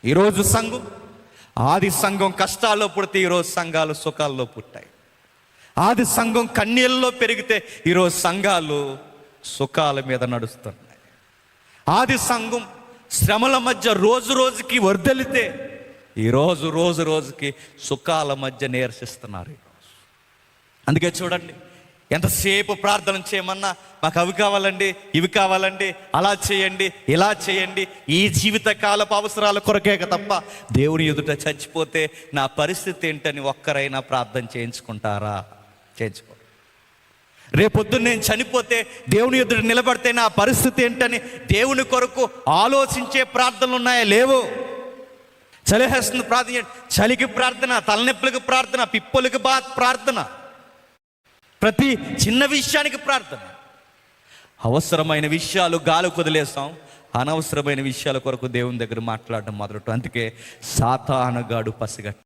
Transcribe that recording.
ఈరోజు సంఘం, ఆది సంఘం కష్టాల్లో పుడితే ఈరోజు సంఘాలు సుఖాల్లో పుట్టాయి. ఆది సంఘం కన్నీళ్ళలో పెరిగితే ఈరోజు సంఘాలు సుఖాల మీద నడుస్తున్నాయి. ఆది సంఘం శ్రమల మధ్య రోజు రోజుకి వర్ధలితే ఈరోజు రోజు రోజుకి సుఖాల మధ్య నిరసిస్తున్నారు. అందుకే చూడండి, ఎంతసేపు ప్రార్థన చేయమన్నా మాకు అవి కావాలండి, ఇవి కావాలండి, అలా చేయండి, ఇలా చేయండి, ఈ జీవిత కాలపు అవసరాల కొరకే తప్ప దేవుని ఎదుట చచ్చిపోతే నా పరిస్థితి ఏంటని ఒక్కరైనా ప్రార్థన చేయించుకుంటారా? చేయించుకో. రేపొద్దున నేను చనిపోతే దేవుని ఎదుట నిలబడితే నా పరిస్థితి ఏంటని దేవుని కొరకు ఆలోచించే ప్రార్థనలు ఉన్నాయా? లేవు. చలిహేస్తుంది ప్రార్థన, చలికి ప్రార్థన, తలనొప్పులకు ప్రార్థన, పిప్పులకి ప్రార్థన, ప్రతి చిన్న విషయానికి ప్రార్థన. అవసరమైన విషయాలు గాలి కుదిలేస్తాం, అనవసరమైన విషయాల కొరకు దేవుని దగ్గర మాట్లాడడం మొదలెట్టు. అందుకే సాతానుగాడు పసిగట్ట